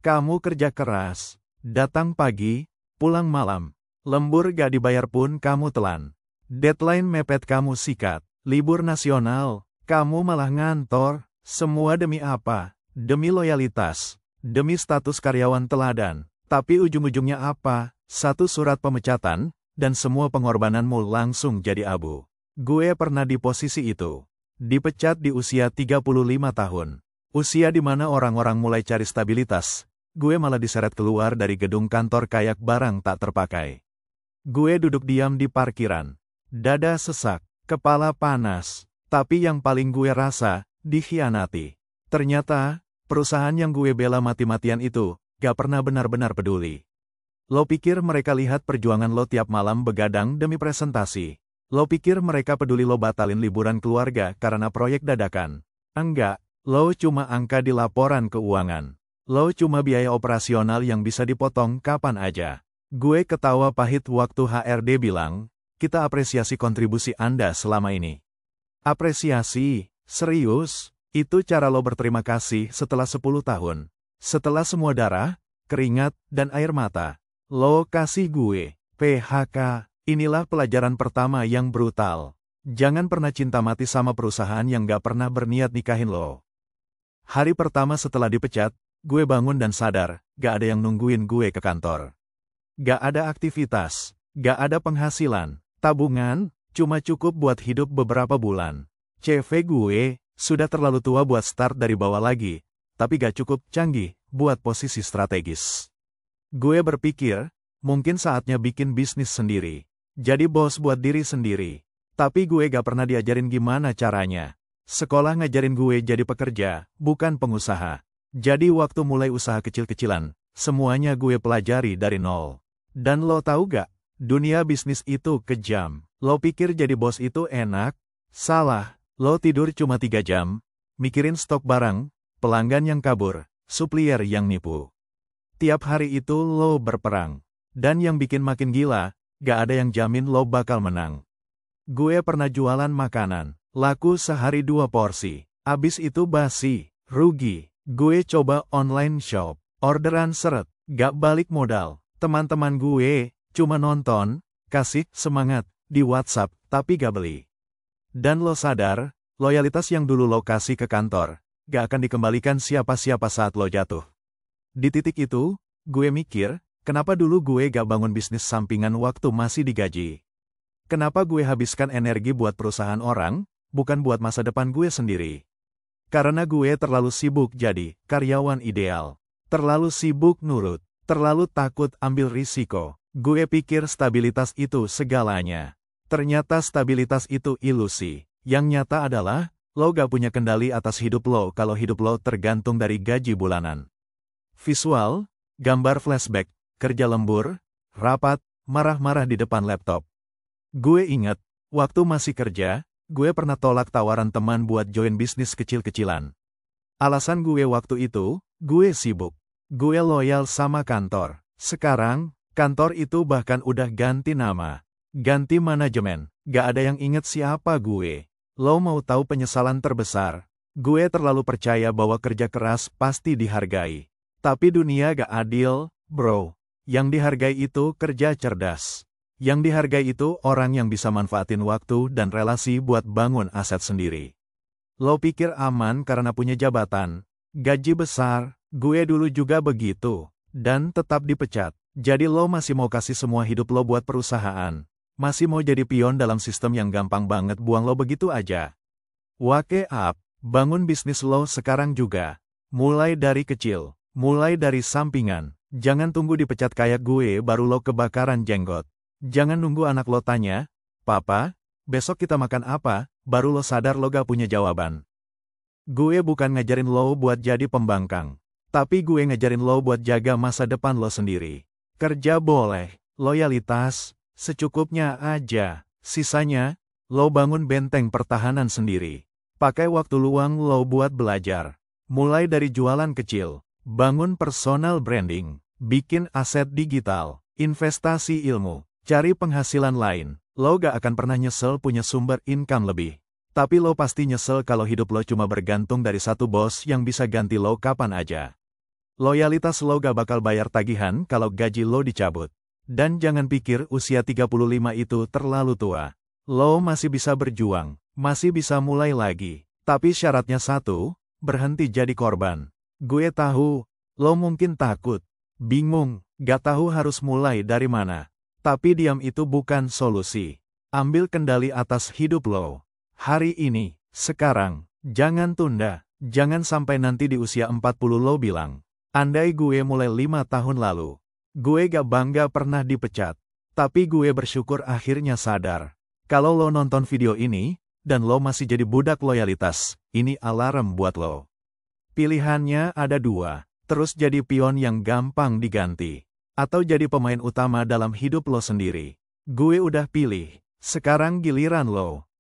Kamu kerja keras, datang pagi, pulang malam. Lembur gak dibayar pun kamu telan. Deadline mepet kamu sikat. Libur nasional, kamu malah ngantor. Semua demi apa? Demi loyalitas. Demi status karyawan teladan. Tapi ujung-ujungnya apa? Satu surat pemecatan, dan semua pengorbananmu langsung jadi abu. Gue pernah di posisi itu. Dipecat di usia 35 tahun. Usia di mana orang-orang mulai cari stabilitas. Gue malah diseret keluar dari gedung kantor kayak barang tak terpakai. Gue duduk diam di parkiran. Dada sesak, kepala panas. Tapi yang paling gue rasa, dikhianati. Ternyata, perusahaan yang gue bela mati-matian itu, gak pernah benar-benar peduli. Lo pikir mereka lihat perjuangan lo tiap malam begadang demi presentasi? Lo pikir mereka peduli lo batalin liburan keluarga karena proyek dadakan? Enggak, lo cuma angka di laporan keuangan. Lo cuma biaya operasional yang bisa dipotong kapan aja. Gue ketawa pahit waktu HRD bilang, kita apresiasi kontribusi Anda selama ini. Apresiasi? Serius? Itu cara lo berterima kasih setelah 10 tahun. Setelah semua darah, keringat, dan air mata. Lo kasih gue PHK. Inilah pelajaran pertama yang brutal. Jangan pernah cinta mati sama perusahaan yang gak pernah berniat nikahin lo. Hari pertama setelah dipecat, gue bangun dan sadar, gak ada yang nungguin gue ke kantor. Gak ada aktivitas, gak ada penghasilan, tabungan, cuma cukup buat hidup beberapa bulan. CV gue, sudah terlalu tua buat start dari bawah lagi, tapi gak cukup canggih buat posisi strategis. Gue berpikir, mungkin saatnya bikin bisnis sendiri. Jadi bos buat diri sendiri. Tapi gue gak pernah diajarin gimana caranya. Sekolah ngajarin gue jadi pekerja, bukan pengusaha. Jadi waktu mulai usaha kecil-kecilan, semuanya gue pelajari dari nol. Dan lo tahu gak, dunia bisnis itu kejam. Lo pikir jadi bos itu enak? Salah, lo tidur cuma 3 jam, mikirin stok barang, pelanggan yang kabur, supplier yang nipu. Tiap hari itu lo berperang. Dan yang bikin makin gila, gak ada yang jamin lo bakal menang. Gue pernah jualan makanan, laku sehari 2 porsi. Abis itu basi, rugi. Gue coba online shop, orderan seret, gak balik modal. Teman-teman gue, cuma nonton, kasih semangat, di WhatsApp, tapi gak beli. Dan lo sadar, loyalitas yang dulu lo kasih ke kantor, gak akan dikembalikan siapa-siapa saat lo jatuh. Di titik itu, gue mikir, kenapa dulu gue gak bangun bisnis sampingan waktu masih digaji? Kenapa gue habiskan energi buat perusahaan orang, bukan buat masa depan gue sendiri? Karena gue terlalu sibuk jadi karyawan ideal. Terlalu sibuk nurut. Terlalu takut ambil risiko. Gue pikir stabilitas itu segalanya. Ternyata stabilitas itu ilusi. Yang nyata adalah, lo gak punya kendali atas hidup lo kalau hidup lo tergantung dari gaji bulanan. Visual, gambar flashback, kerja lembur, rapat, marah-marah di depan laptop. Gue ingat, waktu masih kerja, gue pernah tolak tawaran teman buat join bisnis kecil-kecilan. Alasan gue waktu itu, gue sibuk. Gue loyal sama kantor. Sekarang, kantor itu bahkan udah ganti nama. Ganti manajemen. Gak ada yang inget siapa gue. Lo mau tahu penyesalan terbesar? Gue terlalu percaya bahwa kerja keras pasti dihargai. Tapi dunia gak adil, bro. Yang dihargai itu kerja cerdas. Yang dihargai itu orang yang bisa manfaatin waktu dan relasi buat bangun aset sendiri. Lo pikir aman karena punya jabatan, gaji besar, gue dulu juga begitu, dan tetap dipecat. Jadi lo masih mau kasih semua hidup lo buat perusahaan. Masih mau jadi pion dalam sistem yang gampang banget buang lo begitu aja. Wake up, bangun bisnis lo sekarang juga. Mulai dari kecil, mulai dari sampingan. Jangan tunggu dipecat kayak gue baru lo kebakaran jenggot. Jangan nunggu anak lo tanya, Papa, besok kita makan apa, baru lo sadar lo gak punya jawaban. Gue bukan ngajarin lo buat jadi pembangkang. Tapi gue ngajarin lo buat jaga masa depan lo sendiri. Kerja boleh, loyalitas, secukupnya aja. Sisanya, lo bangun benteng pertahanan sendiri. Pakai waktu luang lo buat belajar. Mulai dari jualan kecil, bangun personal branding, bikin aset digital, investasi ilmu, cari penghasilan lain. Lo gak akan pernah nyesel punya sumber income lebih. Tapi lo pasti nyesel kalau hidup lo cuma bergantung dari satu bos yang bisa ganti lo kapan aja. Loyalitas lo gak bakal bayar tagihan kalau gaji lo dicabut. Dan jangan pikir usia 35 itu terlalu tua. Lo masih bisa berjuang, masih bisa mulai lagi. Tapi syaratnya satu, berhenti jadi korban. Gue tahu, lo mungkin takut, bingung, gak tahu harus mulai dari mana. Tapi diam itu bukan solusi. Ambil kendali atas hidup lo. Hari ini, sekarang, jangan tunda, jangan sampai nanti di usia 40 lo bilang, andai gue mulai 5 tahun lalu, gue gak bangga pernah dipecat. Tapi gue bersyukur akhirnya sadar. Kalau lo nonton video ini, dan lo masih jadi budak loyalitas, ini alarm buat lo. Pilihannya ada dua, terus jadi pion yang gampang diganti. Atau jadi pemain utama dalam hidup lo sendiri. Gue udah pilih, sekarang giliran lo.